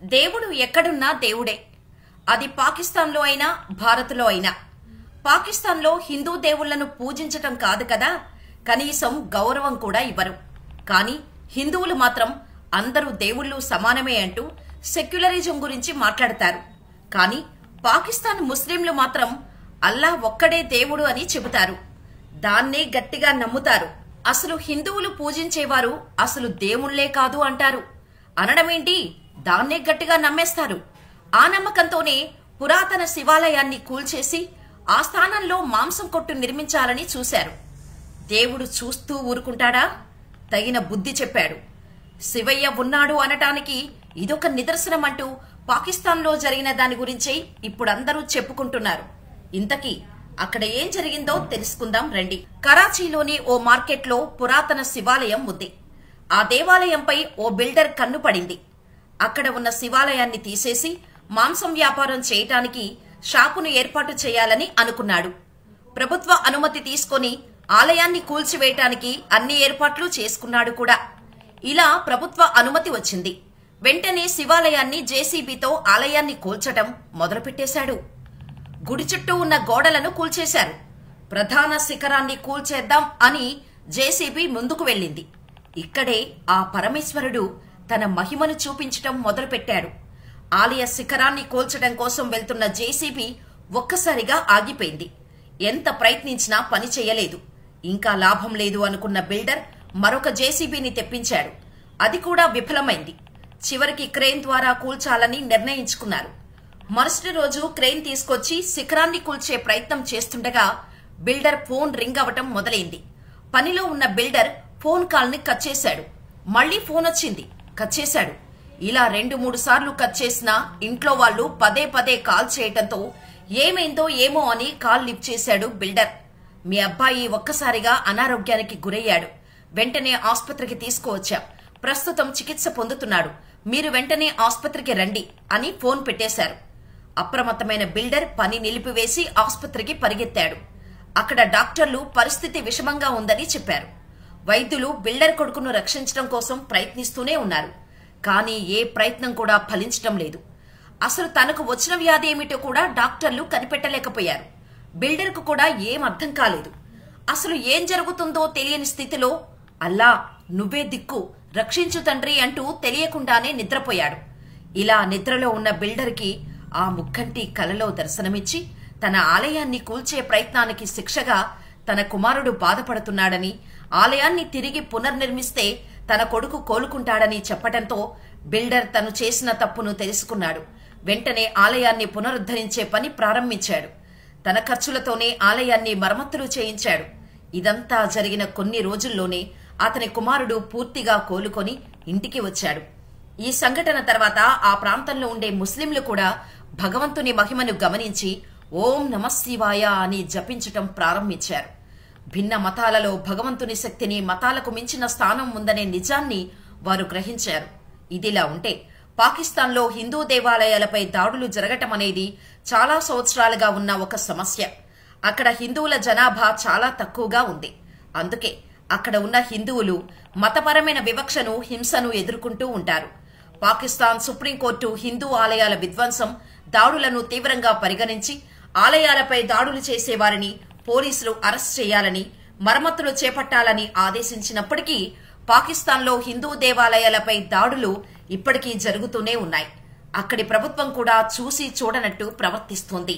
దేవుడు ఎక్కడున్నా దేవుడే. అది పాకిస్తాన్లో అయినా భారత్లో అయినా. పాకిస్తాన్లో హిందూ దేవుళ్లను పూజించటం కాదు కదా, కనీసం గౌరవం కూడా ఇవ్వరు. కానీ హిందువులు మాత్రం అందరూ దేవుళ్ళు సమానమే అంటూ సెక్యులరిజం గురించి మాట్లాడతారు. కానీ పాకిస్తాన్ ముస్లింలు మాత్రం అల్లా ఒక్కడే దేవుడు అని చెబుతారు. దాన్నే గట్టిగా నమ్ముతారు. అసలు హిందువులు పూజించేవారు అసలు దేవుళ్లే కాదు అంటారు. అనడమేంటి, దాన్నే గట్టిగా నమ్మేస్తారు. ఆ నమ్మకంతోనే పురాతన శివాలయాన్ని కూల్చేసి ఆ స్థానంలో మాంసం కొట్టు నిర్మించాలని చూశారు. దేవుడు చూస్తూ ఊరుకుంటాడా? తగిన బుద్ధి చెప్పాడు. శివయ్య ఉన్నాడు అనటానికి ఇదొక నిదర్శనం అంటూ పాకిస్తాన్లో జరిగిన దాని గురించే ఇప్పుడందరూ చెప్పుకుంటున్నారు. ఇంతకీ అక్కడ ఏం జరిగిందో తెలుసుకుందాం రండి. కరాచీలోని ఓ మార్కెట్లో పురాతన శివాలయం ఉంది. ఆ దేవాలయంపై ఓ బిల్డర్ కన్ను పడింది. అక్కడ ఉన్న శివాలయాన్ని తీసేసి మాంసం వ్యాపారం చేయటానికి షాపును ఏర్పాటు చేయాలని అనుకున్నాడు. ప్రభుత్వ అనుమతి తీసుకొని ఆలయాన్ని కూల్చివేయటానికి అన్ని ఏర్పాట్లు చేసుకున్నాడు కూడా. ఇలా ప్రభుత్వ అనుమతి వచ్చింది. వెంటనే శివాలయాన్ని జేసీబీతో ఆలయాన్ని కూల్చటం మొదలుపెట్టేశాడు. గుడి చుట్టూ ఉన్న గోడలను కూల్చేశారు. ప్రధాన శిఖరాన్ని కూల్చేద్దాం అని జేసీబీ ముందుకు వెళ్ళింది. ఇక్కడే ఆ పరమేశ్వరుడు తన మహిమను చూపించటం మొదలుపెట్టాడు. ఆలయ శిఖరాన్ని కూల్చడం కోసం వెళ్తున్న జేసీబీ ఒక్కసారిగా ఆగిపోయింది. ఎంత ప్రయత్నించినా పని చేయలేదు. ఇంకా లాభం లేదు అనుకున్న బిల్డర్ మరొక జేసీబీని తెప్పించాడు. అది కూడా విఫలమైంది. చివరికి క్రేన్ ద్వారా కూల్చాలని నిర్ణయించుకున్నారు. మరుసటి రోజు క్రేన్ తీసుకొచ్చి శిఖరాన్ని కూల్చే ప్రయత్నం చేస్తుండగా బిల్డర్ ఫోన్ రింగ్ అవటం మొదలైంది. పనిలో ఉన్న బిల్డర్ ఫోన్ కాల్ ని కట్ చేశాడు. మళ్లీ ఫోన్ వచ్చింది, కట్ చేశాడు. ఇలా 2-3 సార్లు కట్ చేసినా ఇంట్లో వాళ్ళు పదే పదే కాల్ చేయటంతో ఏమైందో ఏమో అని కాల్ లిఫ్ట్ చేశాడు బిల్డర్. మీ అబ్బాయి ఒక్కసారిగా అనారోగ్యానికి గురయ్యాడు. వెంటనే ఆస్పత్రికి తీసుకువచ్చాం. ప్రస్తుతం చికిత్స పొందుతున్నాడు. మీరు వెంటనే ఆస్పత్రికి రండి అని ఫోన్ పెట్టేశారు. అప్రమత్తమైన బిల్డర్ పని నిలిపివేసి ఆస్పత్రికి పరిగెత్తాడు. అక్కడ డాక్టర్లు పరిస్థితి విషమంగా ఉందని చెప్పారు. వైద్యులు బిల్డర్ కొడుకును రక్షించడం కోసం ప్రయత్నిస్తూనే ఉన్నారు. కానీ ఏ ప్రయత్నం కూడా ఫలించటం లేదు. అసలు తనకు వచ్చిన వ్యాధి ఏమిటో కూడా డాక్టర్లు కనిపెట్టలేకపోయారు. బిల్డర్కు కూడా ఏం అర్థం కాలేదు. అసలు ఏం జరుగుతుందో తెలియని స్థితిలో అల్లా నువ్వే దిక్కు, రక్షించు తండ్రి అంటూ తెలియకుండానే నిద్రపోయాడు. ఇలా నిద్రలో ఉన్న బిల్డర్కి ఆ ముక్కంటి కలలో దర్శనమిచ్చి తన ఆలయాన్ని కూల్చే ప్రయత్నానికి శిక్షగా తన కుమారుడు బాధపడుతున్నాడని, ఆలయాన్ని తిరిగి పునర్నిర్మిస్తే తన కొడుకు కోలుకుంటాడని చెప్పటంతో బిల్డర్ తను చేసిన తప్పును తెలుసుకున్నాడు. వెంటనే ఆలయాన్ని పునరుద్ధరించే పని ప్రారంభించాడు. తన ఖర్చులతోనే ఆలయాన్ని మరమ్మతులు చేయించాడు. ఇదంతా జరిగిన కొన్ని రోజుల్లోనే అతని కుమారుడు పూర్తిగా కోలుకొని ఇంటికి వచ్చాడు. ఈ సంఘటన తర్వాత ఆ ప్రాంతంలో ఉండే ముస్లింలు కూడా భగవంతుని మహిమను గమనించి ఓం నమఃశివాయ అని జపించటం ప్రారంభించారు. భిన్న మతాలలో భగవంతుని శక్తిని మతాలకు మించిన స్థానం ఉందనే నిజాన్ని వారు గ్రహించారు. ఇదిలా ఉంటే పాకిస్తాన్లో హిందూ దేవాలయాలపై దాడులు జరగటం అనేది చాలా సంవత్సరాలుగా ఉన్న ఒక సమస్య. అక్కడ హిందువుల జనాభా చాలా తక్కువగా ఉంది. అందుకే అక్కడ ఉన్న హిందువులు మతపరమైన వివక్షను, హింసను ఎదుర్కొంటూ ఉంటారు. పాకిస్తాన్ సుప్రీంకోర్టు హిందూ ఆలయాల విధ్వంసం, దాడులను తీవ్రంగా పరిగణించి ఆలయాలపై దాడులు చేసేవారిని పోలీసులు అరెస్ట్ చేయాలని, మరమ్మతులు చేపట్టాలని ఆదేశించినప్పటికీ పాకిస్తాన్లో హిందూ దేవాలయాలపై దాడులు ఇప్పటికీ జరుగుతూనే ఉన్నాయి. అక్కడి ప్రభుత్వం కూడా చూసి చూడనట్టు ప్రవర్తిస్తోంది.